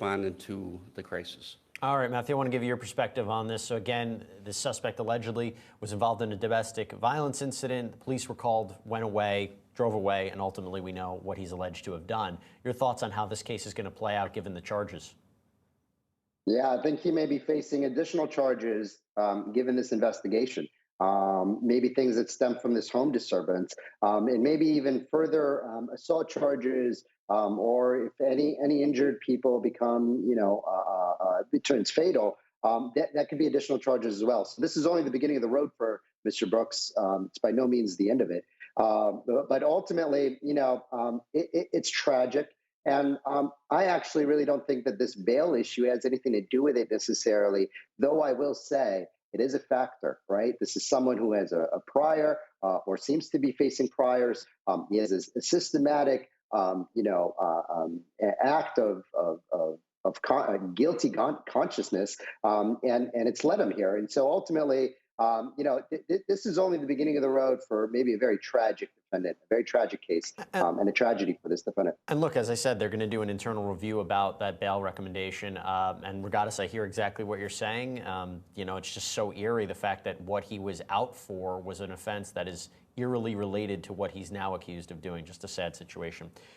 responding to the crisis. All right, Matthew, I want to give you your perspective on this. So again, the suspect allegedly was involved in a domestic violence incident. The police were called, went away, drove away, and ultimately we know what he's alleged to have done. Your thoughts on how this case is going to play out given the charges? Yeah, I think he may be facing additional charges given this investigation. Maybe things that stem from this home disturbance, and maybe even further assault charges, or if any injured people become, it turns fatal, that could be additional charges as well. So this is only the beginning of the road for Mr. Brooks. It's by no means the end of it. But ultimately, it's tragic. And I actually really don't think that this bail issue has anything to do with it necessarily, though I will say it is a factor, right? This is someone who has a prior or seems to be facing priors. He has a systematic, act of guilty consciousness, and it's led him here. And so ultimately, this is only the beginning of the road for maybe a very tragic defendant, a very tragic case, and a tragedy for this defendant. And look, as I said, they're going to do an internal review about that bail recommendation. And regardless, I hear exactly what you're saying. It's just so eerie, the fact that what he was out for was an offense that is eerily related to what he's now accused of doing. Just a sad situation.